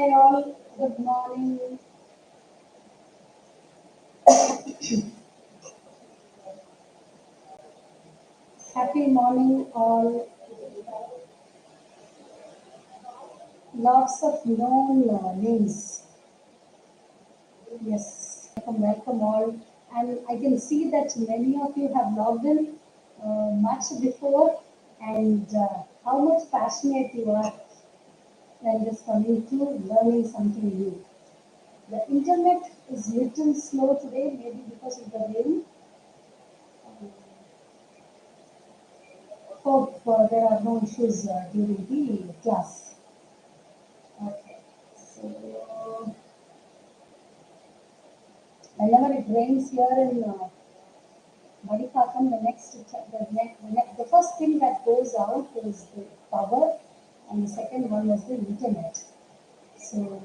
Hi all, good morning. Happy morning all. Lots of known names. Yes, welcome all. And I can see that many of you have logged in much before and how much passionate you are when just coming to learning something new. The internet is little slow today, maybe because of the rain. Hope there are no issues during the class. Okay. So whenever it rains here in Badipakam, the first thing that goes out is the power, and the second one is the internet. So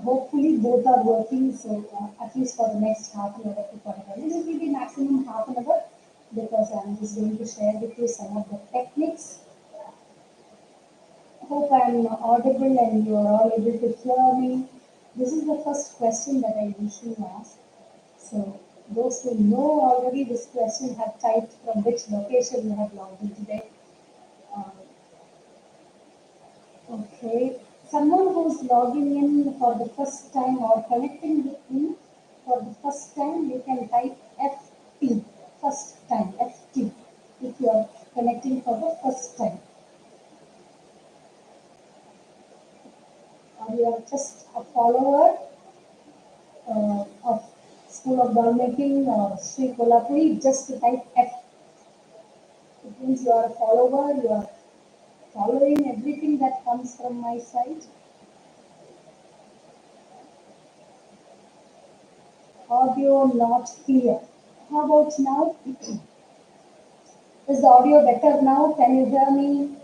hopefully both are working. So at least for the next half an hour to 45 minutes, it will be maximum half an hour because I'm just going to share with you some of the techniques. Hope I'm audible and you are all able to hear me. This is the first question that I usually ask. So those who know already this question have typed from which location you have logged in today. Uh, okay. Someone who's logging in for the first time or connecting with me for the first time, you can type FT, first time, FT, if you are connecting for the first time. Or you are just a follower of School of Governmenting or Sri Kolhapuri, just type F. It means you are a follower, you are following everything that comes from my side. Audio not clear. How about now? Is the audio better now? Can you hear me?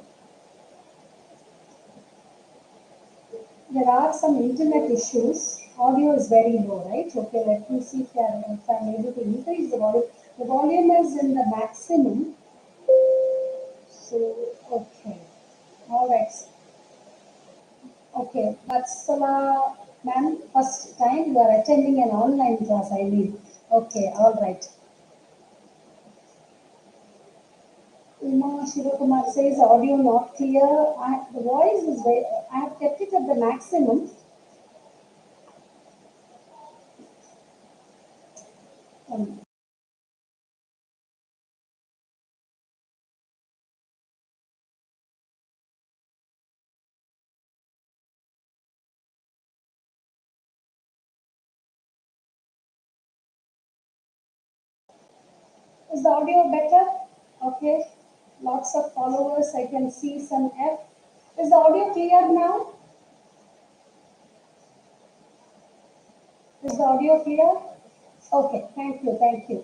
There are some internet issues. Audio is very low, right? Okay, let me see if I'm able to increase the volume. The volume is in the maximum. So, okay. All right. Okay, Vatsala ma'am, first time you are attending an online class, I mean. Okay, all right. Uma Shivakumar says audio not clear. The voice is very, I have kept it at the maximum. Um, is the audio better? Okay. Lots of followers. I can see some F. Is the audio clear now? Is the audio clear? Okay, thank you, thank you.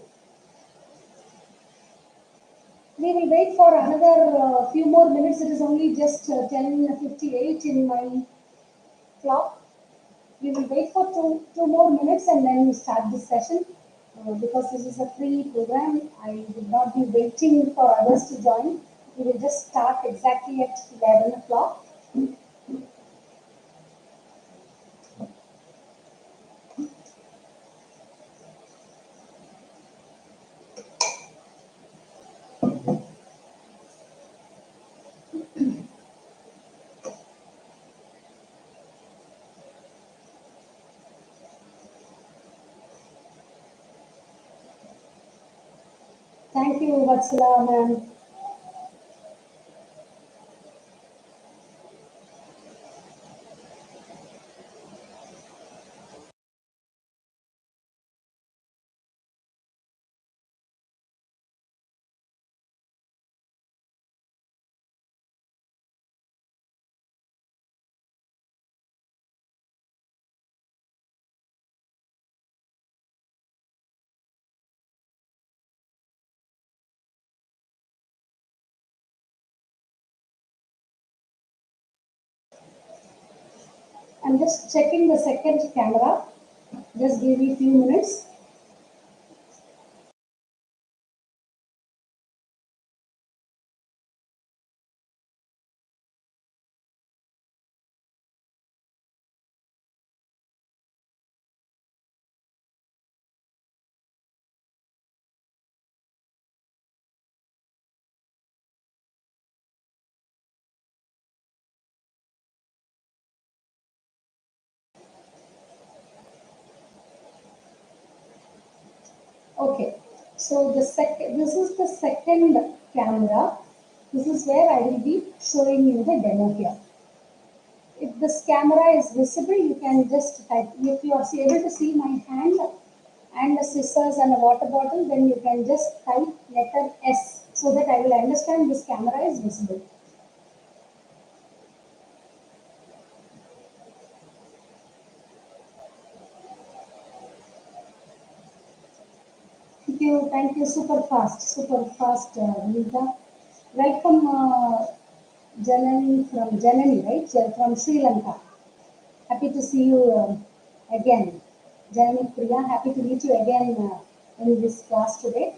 We will wait for another few more minutes. It is only just 10:58 in my clock. We will wait for two more minutes and then we start this session. Because this is a free program, I will not be waiting for others to join. We will just start exactly at 11 o'clock. Thank you, Vatsala ma'am. I'm just checking the second camera. Just give me a few minutes. Okay, so this is the second camera. This is where I will be showing you the demo here. If this camera is visible, you can just type. If you are able to see my hand and the scissors and a water bottle, then you can just type letter S so that I will understand this camera is visible. Thank you, super fast, Nita. Welcome, Janani, right? From Sri Lanka. Happy to see you again. Janani Priya, happy to meet you again in this class today.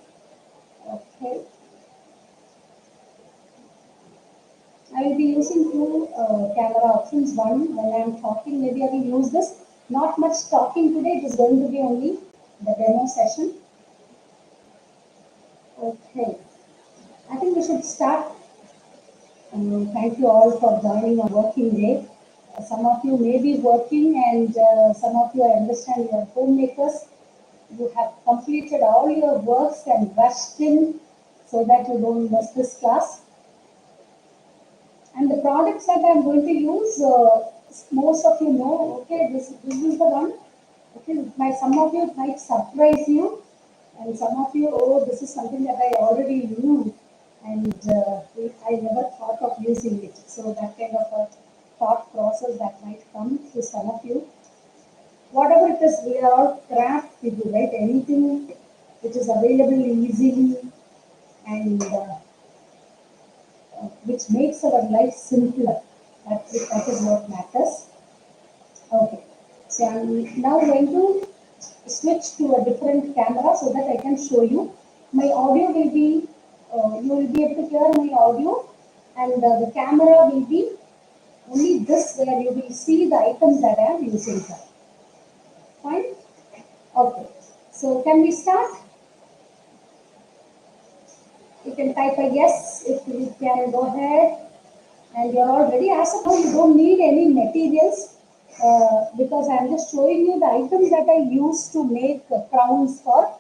Okay. I will be using two camera options. One, when I am talking, maybe I will use this. Not much talking today. It is going to be only the demo session. Okay. I think we should start. Thank you all for joining on working day. Some of you may be working, and some of you, I understand, you are homemakers. You have completed all your works and rushed in so that you don't miss this class. And the products that I'm going to use, most of you know, okay, this is the one. Okay, some of you it might surprise you, and some of you, oh, this is something that I already knew, and I never thought of using it. So that kind of a thought process that might come to some of you. Whatever it is, we are all craft people, right? Anything which is available easily and which makes our life simpler. That is what matters. Okay. So I'm now going to switch to a different camera so that I can show you. My audio will be, you will be able to hear my audio, and the camera will be only this where you will see the items that I am using here. Fine? Okay. So can we start? You can type a yes if you can go ahead. And you're all ready. As of now, you don't need any materials because I'm just showing you the items that I use to make crowns for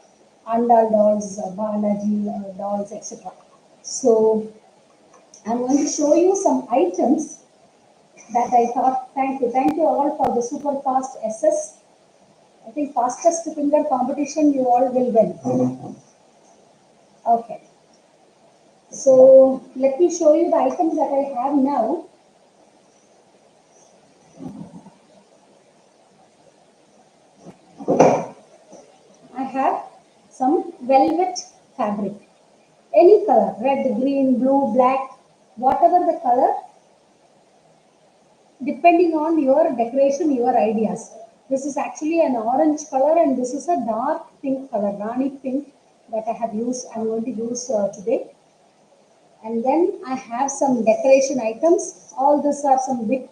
Andal dolls, Balaji dolls, etc. So I'm going to show you some items that I thought. Thank you all for the super fast SS. I think fastest finger competition you all will win. Okay. So let me show you the items that I have now. I have some velvet fabric, any color, red, green, blue, black, whatever the color, depending on your decoration, your ideas. This is actually an orange color, and this is a dark pink color, Rani pink, that I have used, I'm going to use today. And then I have some decoration items. All these are some bit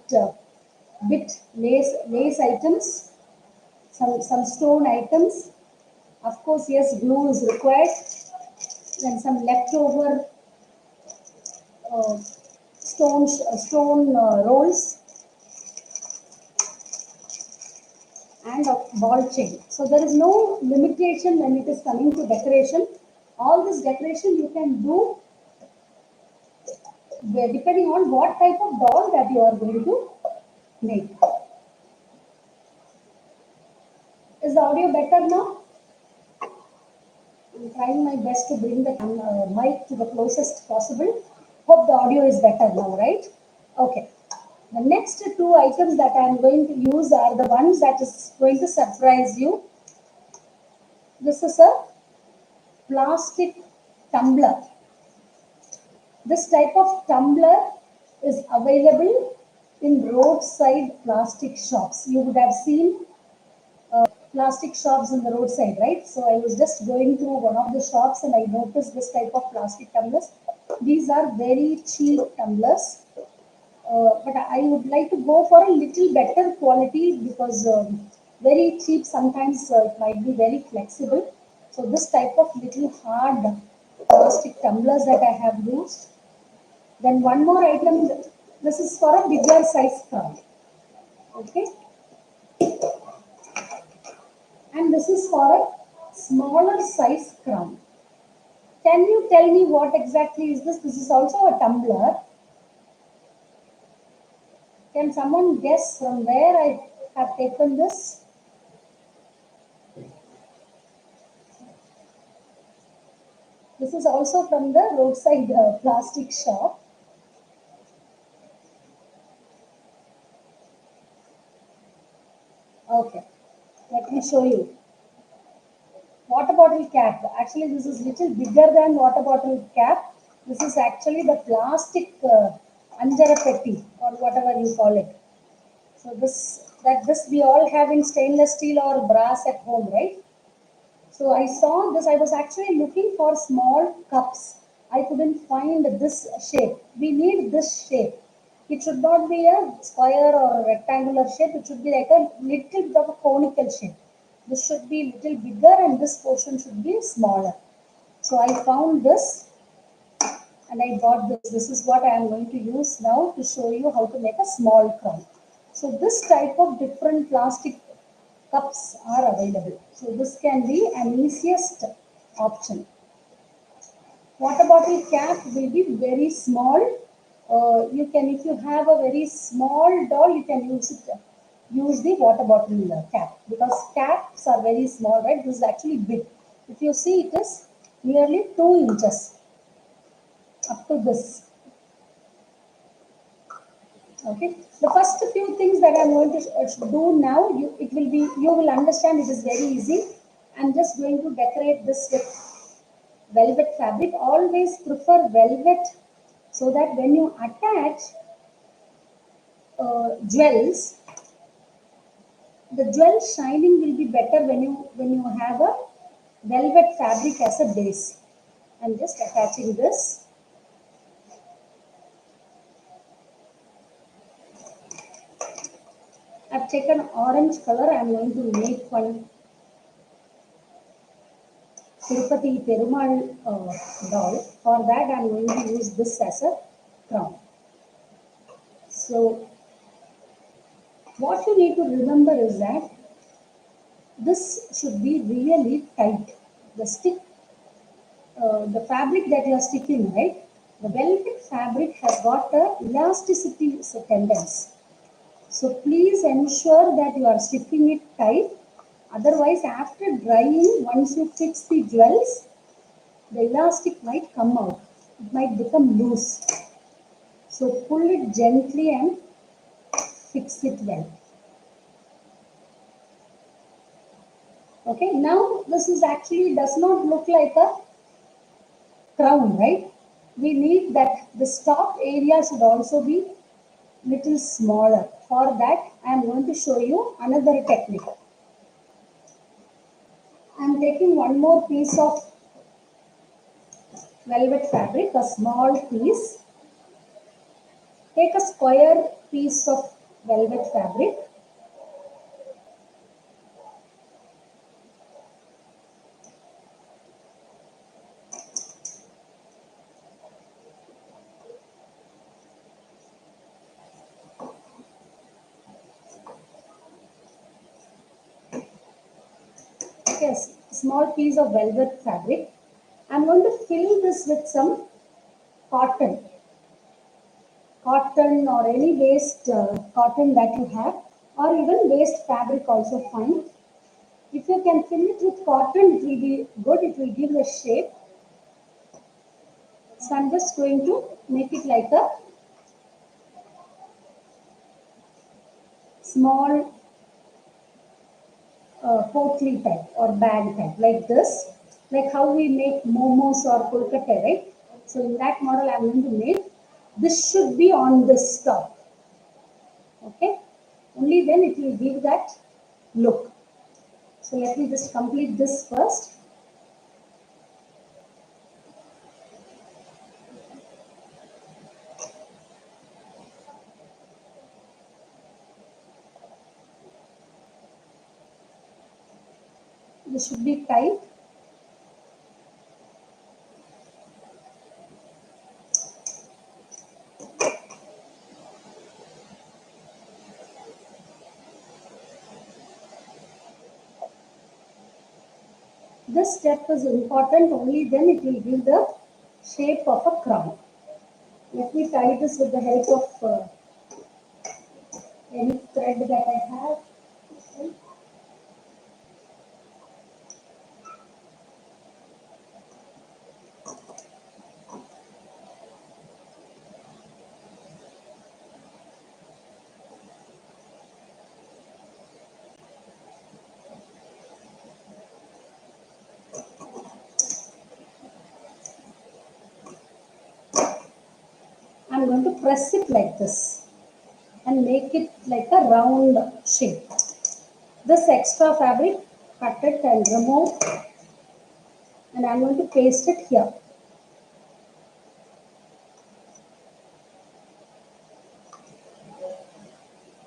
lace items, some stone items. Of course, yes, glue is required. Then some leftover uh, stone rolls and a ball chain. So there is no limitation when it is coming to decoration. All this decoration you can do depending on what type of doll that you are going to make. Is the audio better now? I'm trying my best to bring the mic to the closest possible. Hope the audio is better now, right? Okay. The next two items that I am going to use are the ones that is going to surprise you. This is a plastic tumbler. This type of tumbler is available in roadside plastic shops. You would have seen plastic shops in the roadside, right? So I was just going through one of the shops and I noticed this type of plastic tumblers. These are very cheap tumblers. But I would like to go for a little better quality because very cheap sometimes it might be very flexible. So this type of little hard plastic tumblers that I have used. Then one more item, this is for a bigger size crown. Okay. And this is for smaller size crown. Can you tell me what exactly is this? This is also a tumbler. Can someone guess from where I have taken this? This is also from the roadside plastic shop. Okay, let me show you. Water bottle cap. Actually, this is little bigger than water bottle cap. This is actually the plastic anjara petti or whatever you call it. So this we all have in stainless steel or brass at home, right? So I saw this. I was actually looking for small cups. I couldn't find this shape. We need this shape. It should not be a square or a rectangular shape. It should be like a little bit of a conical shape. This should be little bigger and this portion should be smaller. So I found this and I bought this. This is what I am going to use now to show you how to make a small crown. So this type of different plastic cups are available. So this can be an easiest option. Water bottle cap will be very small. You can, if you have a very small doll, you can use it. Use the water bottle cap because caps are very small, right? This is actually big. If you see, it is nearly 2 inches up to this. Okay. The first few things that I'm going to do now, you will understand. It is very easy. I'm just going to decorate this with velvet fabric. Always prefer velvet so that when you attach jewels, the jewel shining will be better when you have a velvet fabric as a base. I'm just attaching this. I've taken orange color. I'm going to make one Tirupati Perumal doll. For that I'm going to use this as a crown. So what you need to remember is that this should be really tight. The stick, the fabric that you are sticking, right? The velvet fabric has got a elasticity tendency. So please ensure that you are sticking it tight. Otherwise, after drying, once you fix the jewels, the elastic might come out. It might become loose. So pull it gently and fix it well. Okay, now this is actually does not look like a crown, right? We need that the top area should also be little smaller. For that, I am going to show you another technique. I am taking one more piece of velvet fabric, a small piece. Take a square piece of velvet fabric. Yes, small piece of velvet fabric. I am going to fill this with some cotton. Cotton or any waste cotton that you have, or even waste fabric also fine. If you can fill it with cotton, it will be good. It will give the shape. So I'm just going to make it like a small potli type or bag type, like this, like how we make momos or kolkata, right? So in that model, I'm going to make. This should be on this top. Okay, only then it will give that look. So let me just complete this first. This should be tight. This step is important, only then it will give the shape of a crown. Let me tie this with the help of any thread that I have. I'm going to press it like this and make it like a round shape. This extra fabric, cut it and remove, and I'm going to paste it here.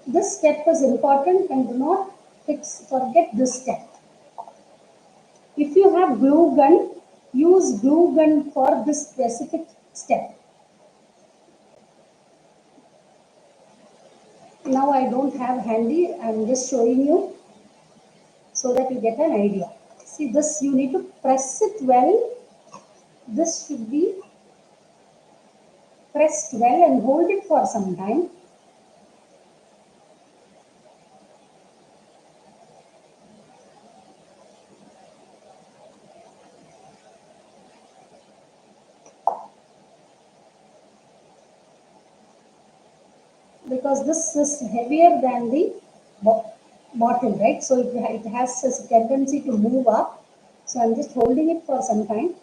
This step is important and do not forget this step. If you have glue gun, use glue gun for this specific step. Now I don't have handy, I'm just showing you so that you get an idea. See this, you need to press it well. This should be pressed well and hold it for some time. Because this is heavier than the bottle, right? So it has this tendency to move up. So I'm just holding it for some time.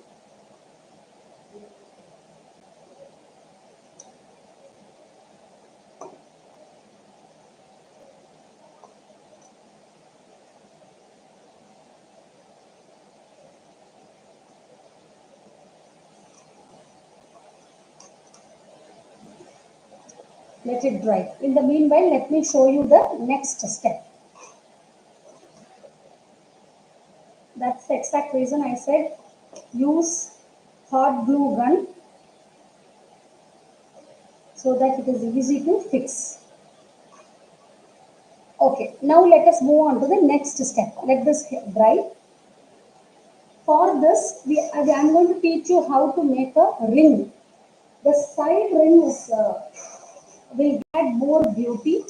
Let it dry. In the meanwhile, let me show you the next step. That's the exact reason I said use hot glue gun so that it is easy to fix. Okay, now let us move on to the next step. Let this dry. For this, I am going to teach you how to make a ring. The side ring is will add more beauty.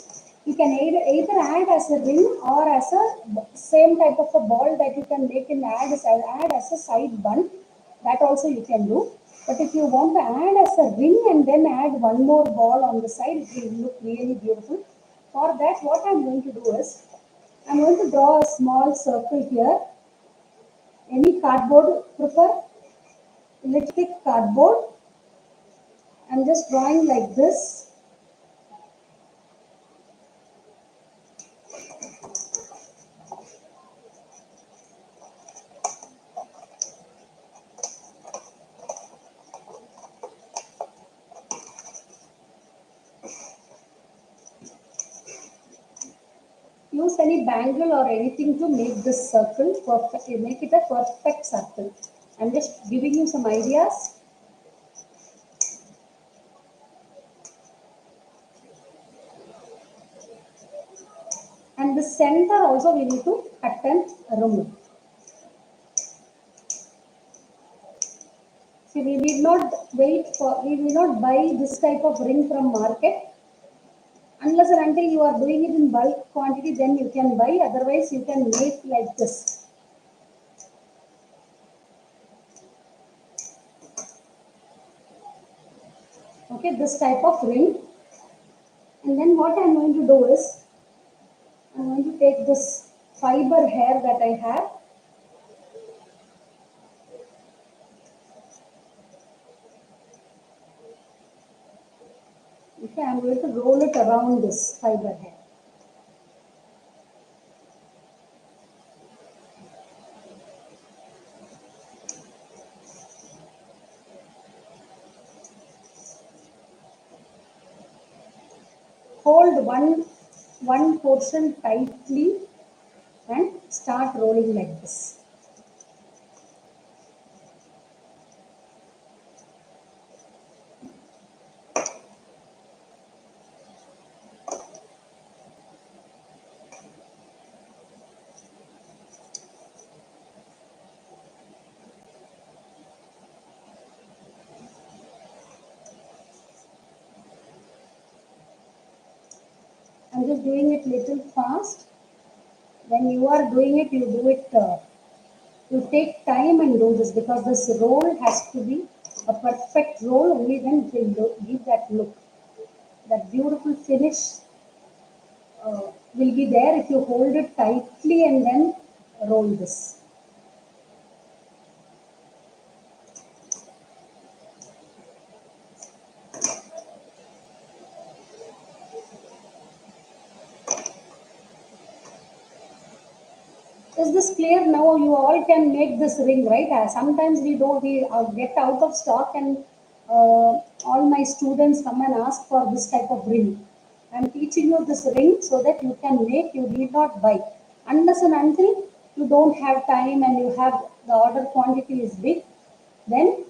You can either add as a ring or as a same type of a ball that you can make and add as a side bun. That also you can do. But if you want to add as a ring and then add one more ball on the side, it will look really beautiful. For that, what I'm going to do is, I'm going to draw a small circle here. Any cardboard prefer? Little thick cardboard. I'm just drawing like this. Use any bangle or anything to make this circle perfect, make it a perfect circle. I'm just giving you some ideas. And the center also we need to cut and remove. See, we need not we will not buy this type of ring from market. Unless and until you are doing it in bulk quantity, then you can buy. Otherwise, you can make like this. Okay, this type of ring. And then what I'm going to do is, I'm going to take this fiber hair that I have. Okay, I'm going to roll it around this fiber hair. Hold one portion tightly and start rolling like this. I'm just doing it little fast. When you are doing it, you do it. You take time and do this because this roll has to be a perfect roll. Only then it will give that look. That beautiful finish will be there if you hold it tightly and then roll this. Is this clear now? You all can make this ring, right? Sometimes we don't, we get out of stock, and all my students come and ask for this type of ring. I'm teaching you this ring so that you can make, you need not buy. Unless and until you don't have time and you have the order quantity is big, then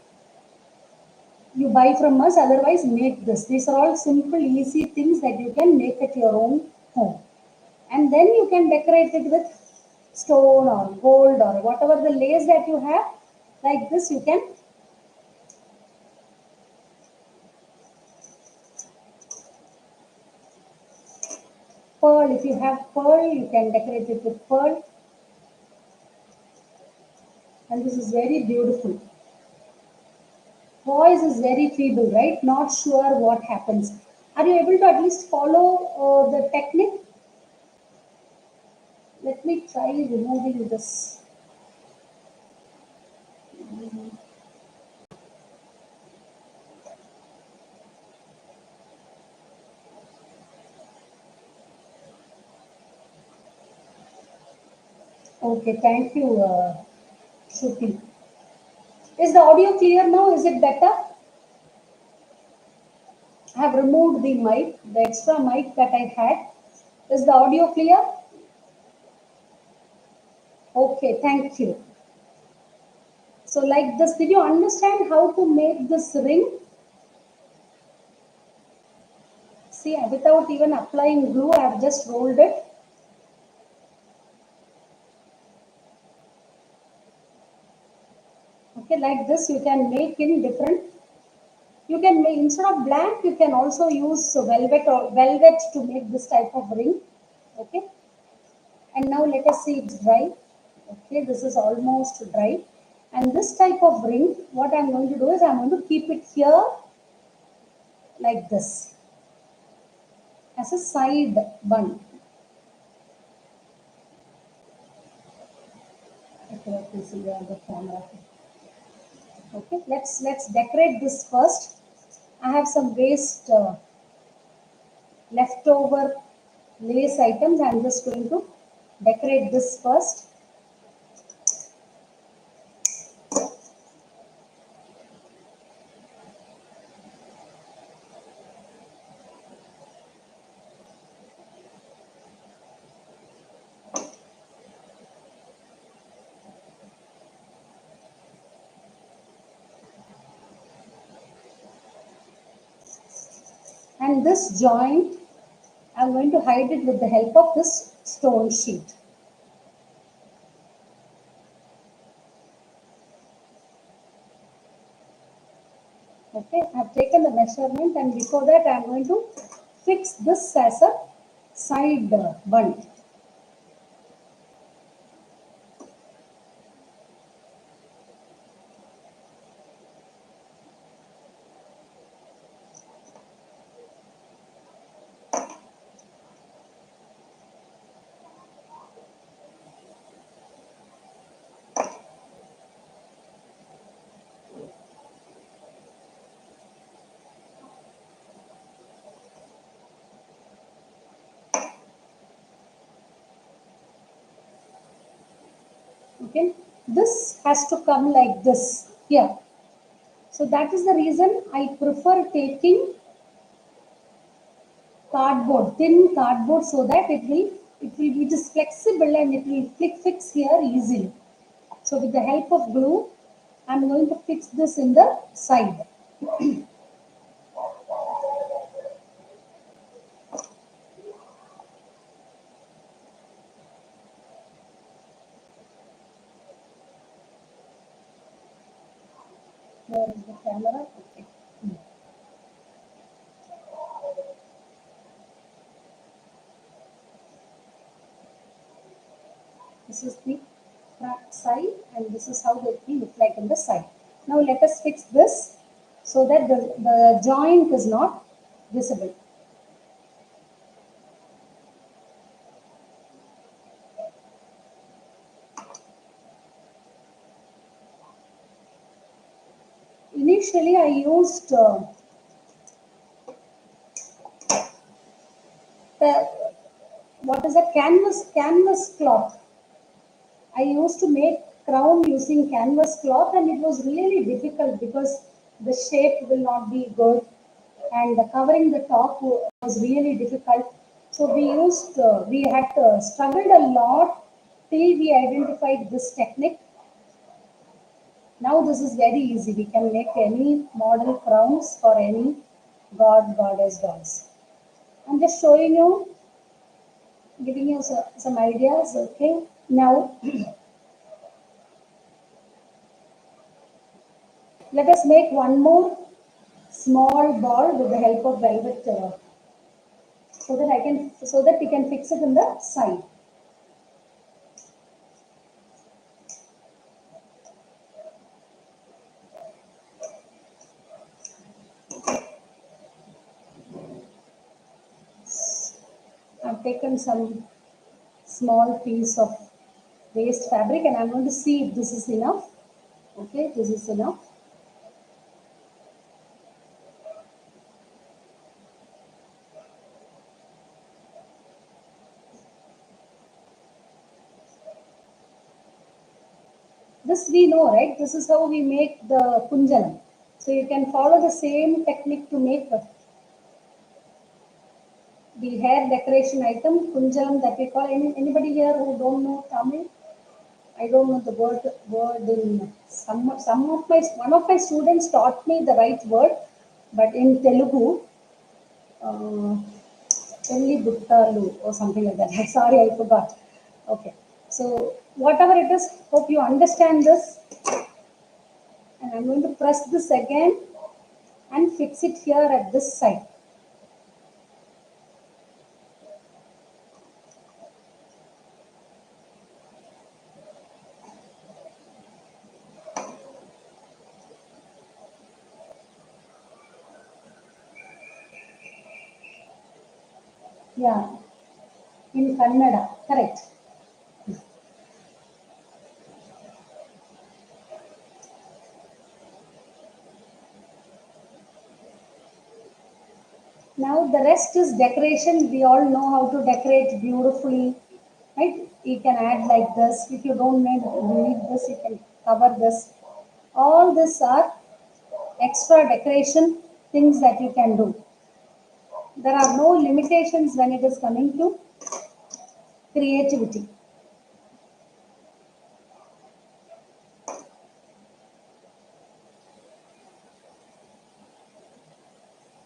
you buy from us, otherwise make this. These are all simple, easy things that you can make at your own home. And then you can decorate it with stone or gold or whatever the lace that you have. Like this, you can pearl. If you have pearl, you can decorate it with pearl. And this is very beautiful. Voice is very feeble, right? Not sure what happens. Are you able to at least follow the technique? Let me try removing this. Okay, thank you, Shruti. Is the audio clear now? Is it better? I have removed the mic, the extra mic that I had. Is the audio clear? Okay, thank you. So like this, did you understand how to make this ring? See, without even applying glue, I have just rolled it. Okay, like this you can make in different. You can make, instead of black, you can also use velvet to make this type of ring. Okay, and now let us see it's dry. Okay, this is almost dry. And this type of ring, what I'm going to do is I'm going to keep it here like this as a side bun. Okay, let me see where the camera. Okay, let's decorate this first. I have some waste leftover lace items. I'm just going to decorate this first. And this joint, I'm going to hide it with the help of this stone sheet. Okay, I've taken the measurement, and before that I'm going to fix this as a side bun. Okay, this has to come like this here. So that is the reason I prefer taking cardboard, thin cardboard, so that it will be just flexible and it will fix here easily. So with the help of glue, I'm going to fix this in the side. Where is the camera? Okay. This is the front side, and this is how it will look like in the side. Now let us fix this so that the joint is not visible. Initially, I used the what is a canvas cloth. I used to make crown using canvas cloth, and it was really difficult because the shape will not be good, and the covering the top was really difficult. So we had struggled a lot till we identified this technique. Now this is very easy. We can make any model crowns for any god, goddess, dolls. I'm just showing you, giving you some ideas. Okay. Now let us make one more small ball with the help of velvet, so that we can fix it in the side. I've taken some small piece of waste fabric, and I'm going to see if this is enough. Okay, this is enough. This we know, right? This is how we make the kunjan. So you can follow the same technique to make the hair decoration item kunjalam that we call. Anybody here who don't know Tamil? I don't know the word in some of my one of my students taught me the right word, but in Telugu, uh, Pelli Buttalu or something like that. Sorry, I forgot. Okay, so whatever it is, hope you understand this. And I'm going to press this again and fix it here at this side. Yeah, in Kannada, correct. Now the rest is decoration. We all know how to decorate beautifully, right? You can add like this. If you don't need this, you can cover this. All these are extra decoration things that you can do. There are no limitations when it is coming to creativity.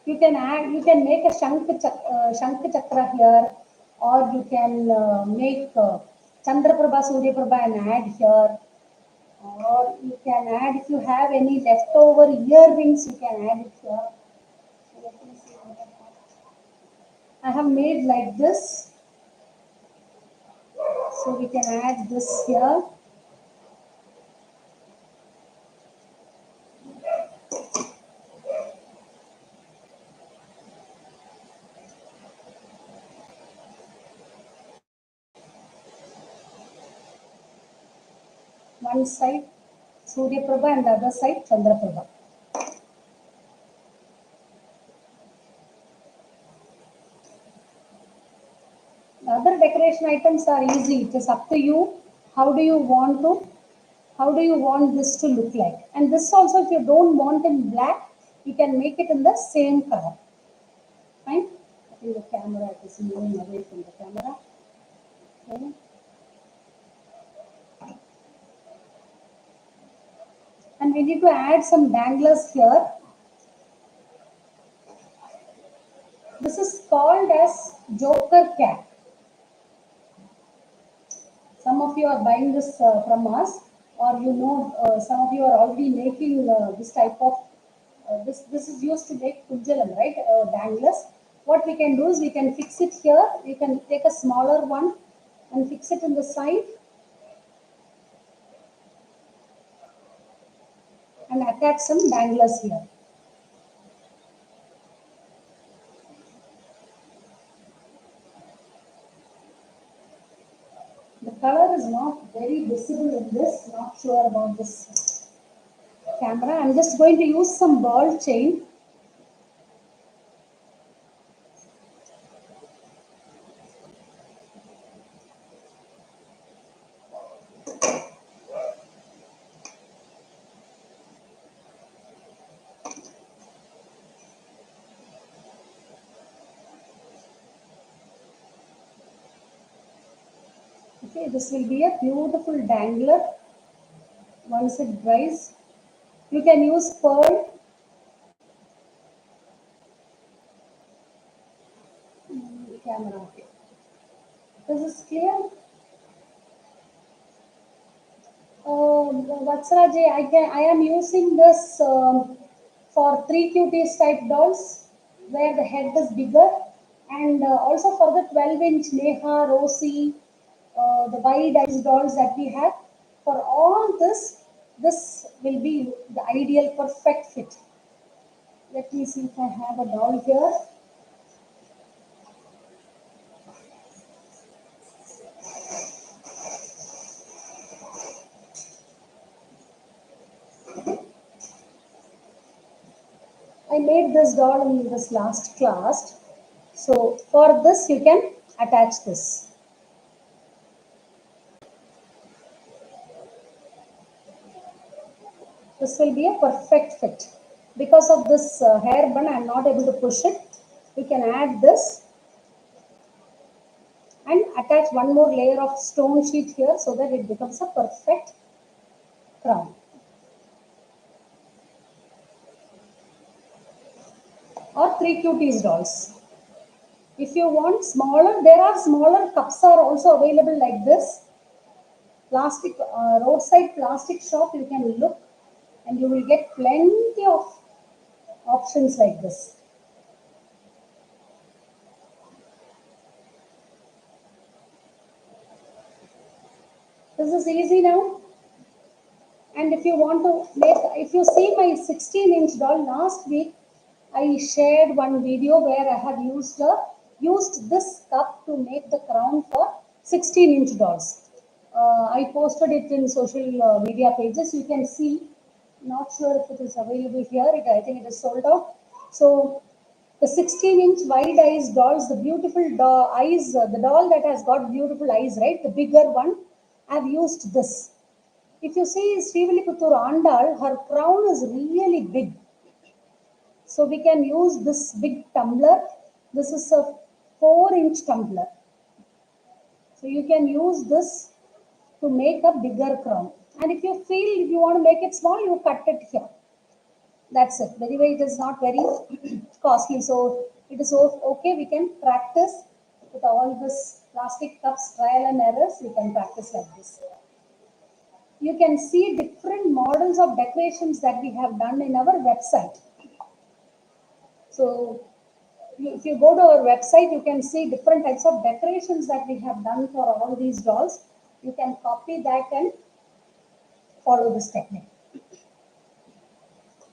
You can make a Shankh Chakra here, or you can make Chandraprabha, Suryaprabha and add here, or you can add, if you have any leftover earrings, you can add it here. So let me see what I have made like this, so we can add this here. One side Suryaprabha and the other side Chandraprabha. Other decoration items are easy. It is up to you. How do you want to? How do you want this to look like? And this also, if you don't want in black, you can make it in the same color. Fine. I think the camera is moving away from the camera. Okay. And we need to add some danglers here. This is called as Joker cap. Some of you are buying this from us, or some of you are already making this type of this is used to make kunjalam, right? Danglers. What we can do is we can fix it here. We can take a smaller one and fix it in the side. attach some danglers here. The color is not very visible in this, not sure about this camera. I'm just going to use some ball chain. Okay, this will be a beautiful dangler once it dries. You can use pearl. Camera. Okay. This is clear. Vatsaraji, I am using this for 3 cuties type dolls where the head is bigger, and also for the 12-inch Neha, Rosie, the wide eyes dolls that we have. For all this, this will be the ideal perfect fit. Let me see if I have a doll here. I made this doll in this last class. So for this, you can attach this. This will be a perfect fit. Because of this hair bun, I am not able to push it. You can add this and attach one more layer of stone sheet here so that it becomes a perfect crown. Or 3 cuties dolls. If you want smaller, there are smaller cups are also available like this. Plastic, roadside plastic shop, you can look and you will get plenty of options like this. This is easy now. And if you want to make, if you see my 16-inch doll last week, I shared one video where I have used this cup to make the crown for 16-inch dolls. I posted it in social media pages. You can see. Not sure if it is available here. I think it is sold out. So the 16-inch wide eyes dolls, the beautiful eyes, the doll that has got beautiful eyes, right? The bigger one. I've used this. If you see Sriviliputtur Andal, her crown is really big. So we can use this big tumbler. This is a 4-inch tumbler. So you can use this to make a bigger crown. And if you feel if you want to make it small, you cut it here. That's it. Anyway, it is not very costly. So it is okay. We can practice with all this plastic cups, trial and errors. We can practice like this. You can see different models of decorations that we have done in our website. So if you go to our website, you can see different types of decorations that we have done for all these dolls. You can copy that and follow this technique.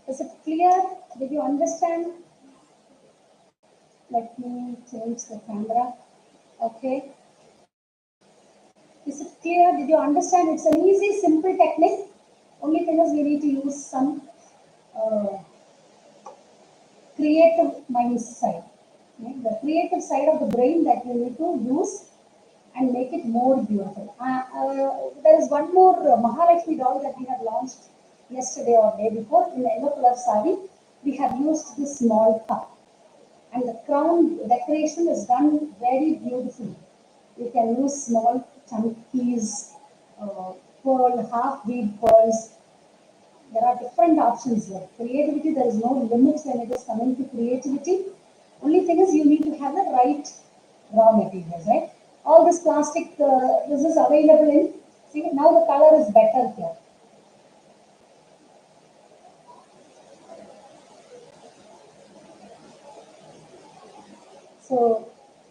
Is it clear? Did you understand? Let me change the camera. Okay. Is it clear? Did you understand? It's an easy, simple technique. Only thing is we need to use some creative mind side. Okay? The creative side of the brain that you need to use and make it more beautiful. There is one more Mahalakshmi doll that we have launched yesterday or day before in the yellow color sari. We have used this small cup. And the crown decoration is done very beautifully. You can use small chunkies, pearl, half bead pearls. There are different options here. Creativity, there is no limit when it is coming to creativity. Only thing is you need to have the right raw materials, right? All this plastic, this is available in, see now the color is better here. So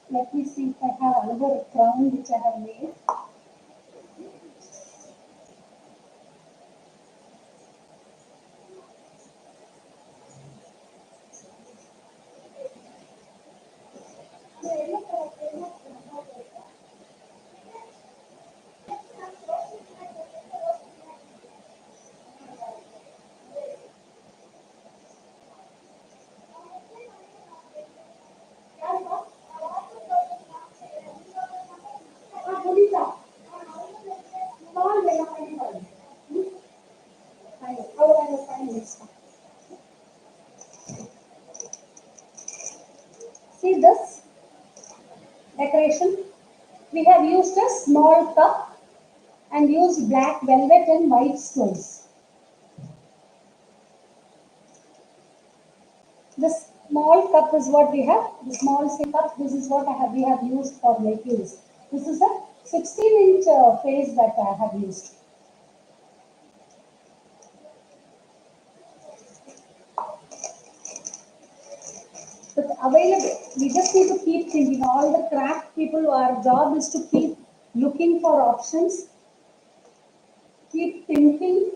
let me see if I have another crown which I have made. See this decoration? We have used a small cup and used black velvet and white stones. This small cup is what we have. The small cup. This is what we have used for making this. This is a 16-inch face that I have used. But available, we just need to keep thinking. All the craft people, our job is to keep looking for options, keep thinking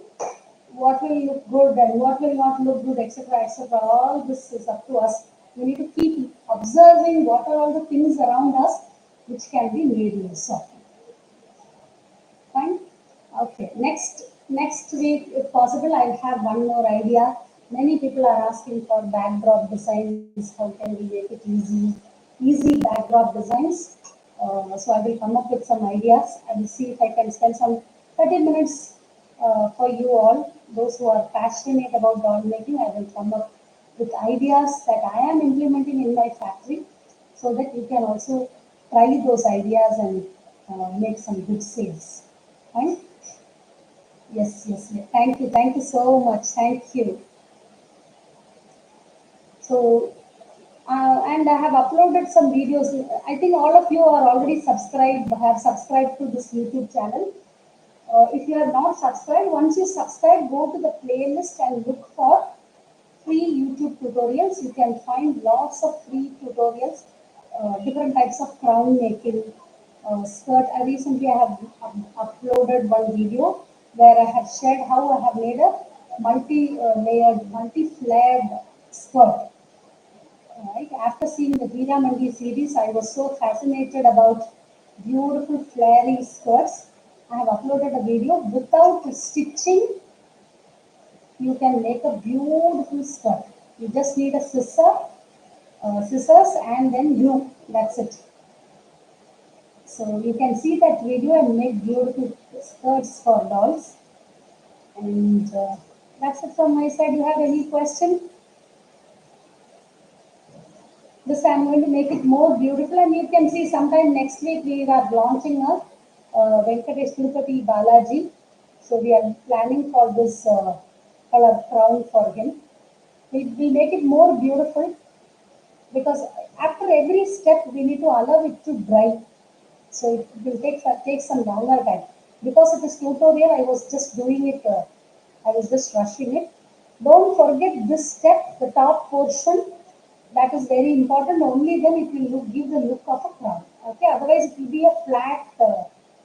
what will look good and what will not look good, etc., etc. All this is up to us. We need to keep observing what are all the things around us which can be made use of. Fine. Okay. Next week, if possible, I'll have one more idea. Many people are asking for backdrop designs. How can we make it easy backdrop designs? So I will come up with some ideas. I will see if I can spend some 30 minutes for you all. Those who are passionate about doll making, I will come up with ideas that I am implementing in my factory, so that you can also try those ideas and make some good sales. Fine? Yes. Thank you so much. Thank you. So, and I have uploaded some videos. I think all of you are already subscribed, have subscribed to this YouTube channel. If you are not subscribed, once you subscribe, go to the playlist and look for free YouTube tutorials. You can find lots of free tutorials, different types of crown making, skirt. I recently I have uploaded one video where I have shared how I have made a multi-layered, multi-flared skirt. Right? After seeing the Veera Mandi series, I was so fascinated about beautiful flary skirts. I have uploaded a video without stitching. You can make a beautiful skirt. You just need a scissors, and then glue. That's it. So you can see that video and make beautiful skirts for dolls. And that's it from my side. You have any question? This I'm going to make it more beautiful, and you can see sometime next week we are launching a Venkatesh Tirupati Balaji. So we are planning for this color crown for him. We make it more beautiful, because after every step we need to allow it to dry. So it will take some longer time. Because it is tutorial, I was just doing it. I was just rushing it. Don't forget this step, the top portion. That is very important. Only then it will give the look of a crown. Okay. Otherwise, it will be a flat.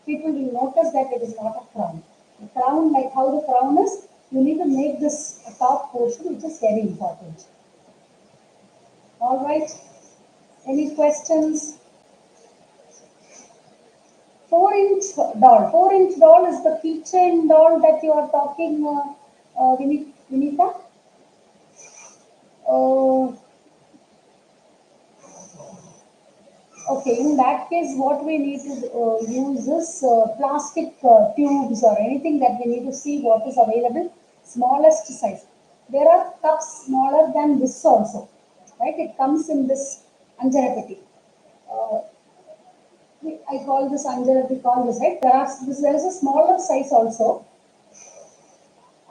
People will notice that it is not a crown. The crown, like how the crown is, you need to make this top portion, which is very important. All right. Any questions? 4-inch doll. 4-inch doll is the keychain doll that you are talking, Vinita. Uh, okay, in that case, what we need to use is plastic tubes or anything that we need to see what is available, smallest size. There are cups smaller than this also, right? It comes in this Anjarapati. Uh, I call this Anjana, we call this, right? There is a smaller size also.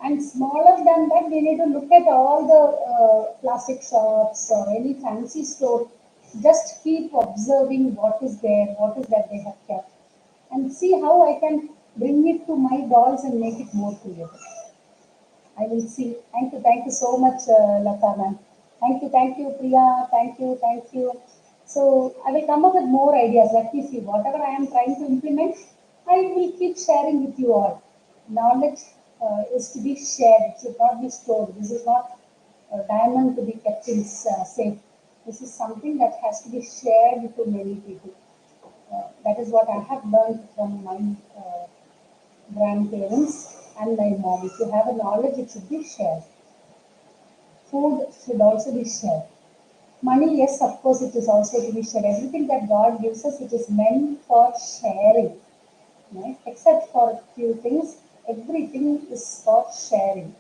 And smaller than that, we need to look at all the plastic shops or any fancy store. Just keep observing what is there, what is that they have kept, and see how I can bring it to my dolls and make it more creative. I will see. Thank you so much, Lata ma'am. Thank you, Priya. Thank you. So I will come up with more ideas. Let me see. Whatever I am trying to implement, I will keep sharing with you all. Knowledge is to be shared. It should not be stored. This is not a diamond to be kept in safe. This is something that has to be shared to many people. That is what I have learned from my grandparents and my mom. If you have a knowledge, it should be shared. Food should also be shared. Money, yes, of course, it is also to be shared. Everything that God gives us, it is meant for sharing. Right? Except for a few things, everything is for sharing.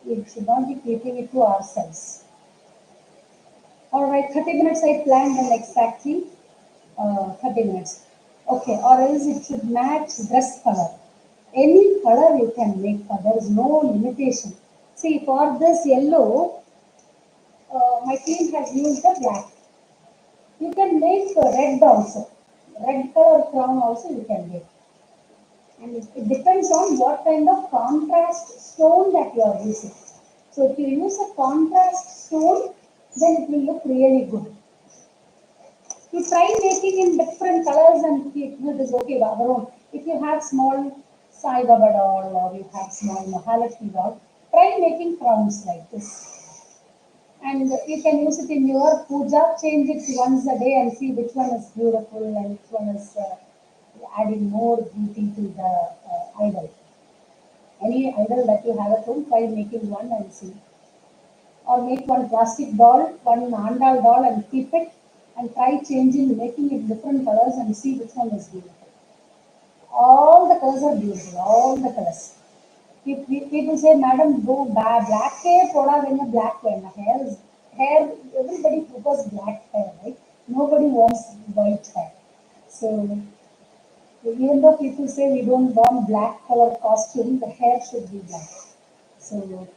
We should not be keeping it to ourselves. All right, 30 minutes I planned and exactly 30 minutes. Okay, or else it should match dress color. Any color you can make, there is no limitation. See, for this yellow, my team has used the black. You can make red also. Red color crown also you can make. And it depends on what kind of contrast stone that you are using. So if you use a contrast stone, then it will look really good. You try making in different colors and it is okay, Bhagavan. If you have small Sai Baba doll or you have small Mahalakshmi doll, try making crowns like this. And you can use it in your puja, change it once a day and see which one is beautiful and which one is adding more beauty to the idol. Any idol that you have at home, try making one and see. Or make one plastic doll, one mandal doll and keep it and try changing, making it different colors and see which one is beautiful. All the colors are beautiful, all the colors. If people say, Madam, go black hair, poda when black hair, everybody prefers black hair, right? Nobody wants white hair. So even though people say we don't want black color costume, the hair should be black. So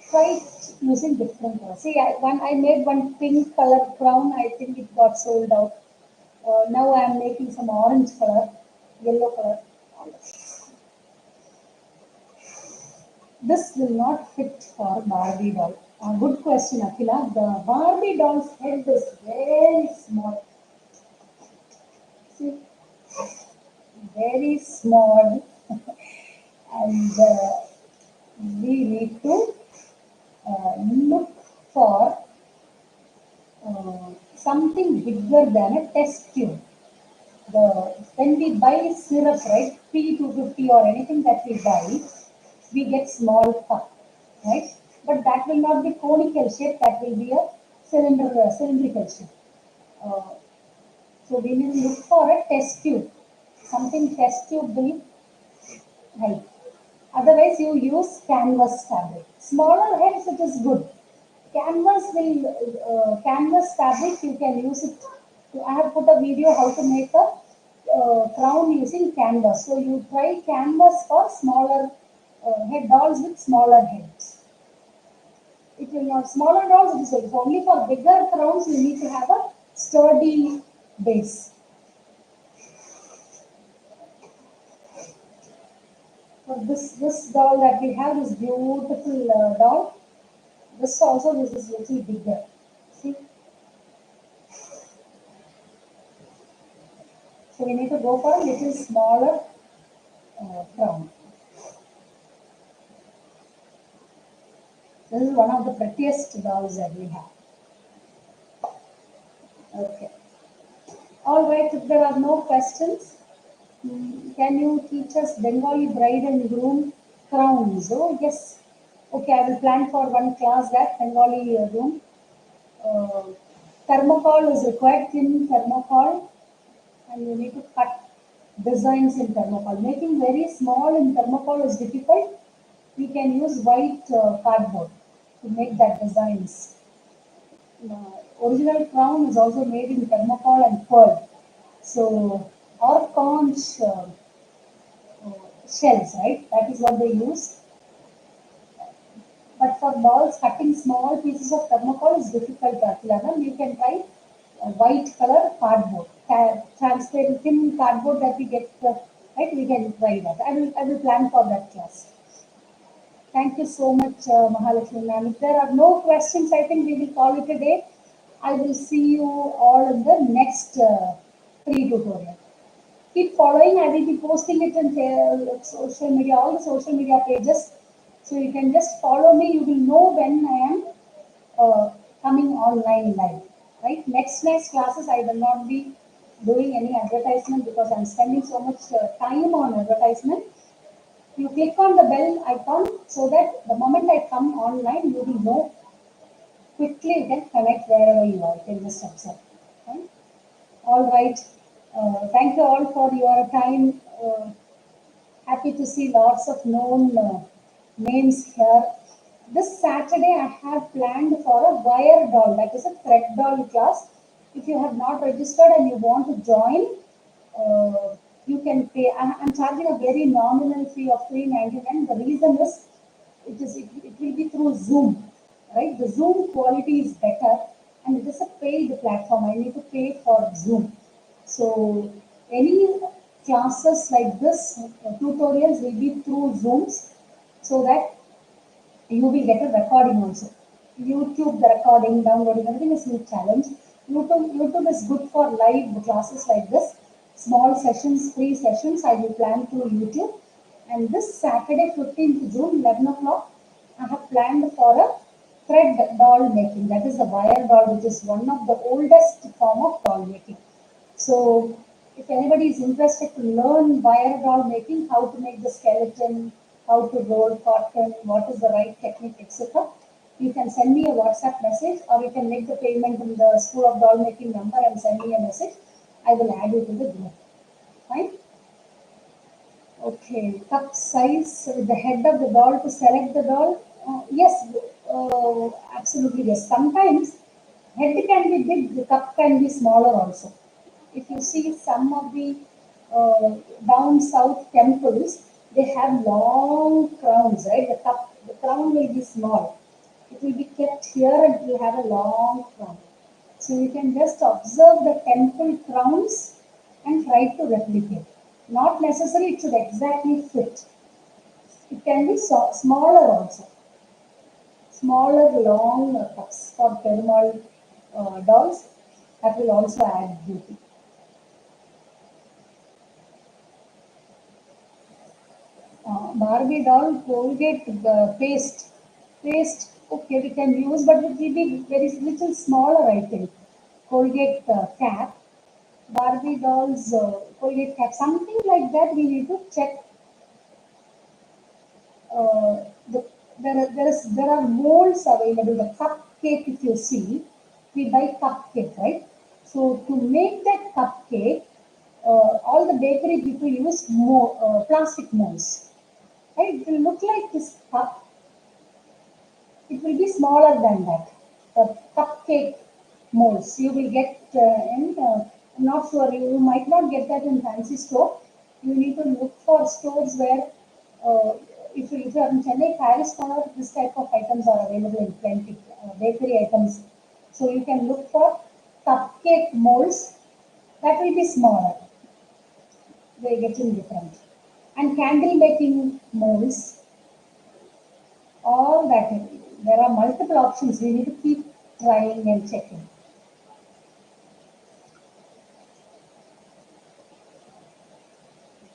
try using different colors. See, I made one pink color crown. I think it got sold out. Now I am making some orange color, yellow color. This will not fit for Barbie doll. Good question, Akila. The Barbie doll's head is very small. See, very small, and we need to look for something bigger than a test tube. The when we buy syrup, right, P250 or anything that we buy, we get small cup, right? But that will not be conical shape. That will be a cylindrical shape. Uh, so we will look for a test tube, something test tube will help. Otherwise, you use canvas fabric. Smaller heads, it is good. Canvas fabric, you can use it. I have put a video how to make a crown using canvas. So you try canvas for smaller head dolls with smaller heads. It will not smaller dolls. It is good. Only for bigger crowns you need to have a sturdy base. So this doll that we have is beautiful doll. This also this is little bigger. See, so we need to go for a little smaller crown. This is one of the prettiest dolls that we have. Okay. All right. If there are no questions, can you teach us Bengali bride and groom crowns? Oh yes. Okay, I will plan for one class that Bengali room. Uh, thermocol is required, thin thermocol, and you need to cut designs in thermocol. Making very small in thermocol is difficult. We can use white cardboard to make that designs. Original crown is also made in thermocol and pearl. So, or conch uh, shells, right? That is what they use. But for dolls, cutting small pieces of thermocol is difficult, Akilana. You can try white color cardboard, transparent thin cardboard that we get, right? We can try that. I will plan for that class. Thank you so much, Mahalakshmi ma'am. If there are no questions, I think we will call it a day. I will see you all in the next free tutorial. Keep following. I will be posting it on social media, all the social media pages. So you can just follow me. You will know when I am coming online live. right? Next classes, I will not be doing any advertisement because I'm spending so much time on advertisement. You click on the bell icon so that the moment I come online, you will know quickly. You can connect wherever you are. You can just observe. Right? All right. Thank you all for your time. Happy to see lots of known names here. This Saturday, I have planned for a wire doll, that is a thread doll class. If you have not registered and you want to join, you can pay. I'm charging a very nominal fee of 399. The reason is it will be through Zoom, right? The Zoom quality is better, and it is a paid platform. I need to pay for Zoom. So any classes like this, tutorials will be through Zooms, so that you will get a recording also. YouTube, the recording, downloading, everything is new challenge. YouTube is good for live classes like this. Small sessions, free sessions, I will plan through YouTube. And this Saturday, 15th June, 11 o'clock, I have planned for a thread doll making. That is the wire doll, which is one of the oldest form of doll making. So if anybody is interested to learn wire doll making, how to make the skeleton, how to roll cotton, what is the right technique, etc., you can send me a WhatsApp message, or you can make the payment in the School of Doll Making number and send me a message. I will add you to the group. Fine? Okay. Cup size with the head of the doll to select the doll. Yes, absolutely yes. Sometimes head can be big, the cup can be smaller also. If you see some of the uh, down south temples, they have long crowns, right? The crown will be small. It will be kept here and it will have a long crown. So you can just observe the temple crowns and try to replicate. Not necessarily it should exactly fit. It can be smaller also. Smaller, long cups for Perumal dolls. That will also add beauty. Barbie doll, Colgate paste. Okay, we can use, but it will be very little smaller, I think. Colgate cap, Barbie dolls, Colgate cap, something like that. We need to check. The, there are molds available. The cupcake, if you see, we buy cupcake, right? So to make that cupcake, all the bakery people use plastic molds. Right? It will look like this cup. It will be smaller than that. The cupcake molds you will get I'm not sure, you might not get that in fancy store. You need to look for stores where, uh, if you are in Chennai, Paris Corner, this type of items are available in plenty, bakery items. So you can look for cupcake molds that will be smaller. They getting different. And candle making molds, all that. There are multiple options. We need to keep trying and checking.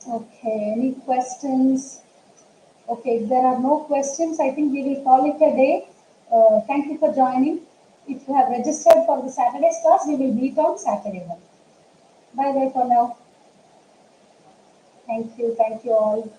Okay, any questions? Okay, if there are no questions, I think we will call it a day. Thank you for joining. If you have registered for the Saturday's class, we will meet on Saturday one. Bye bye for now. Thank you all.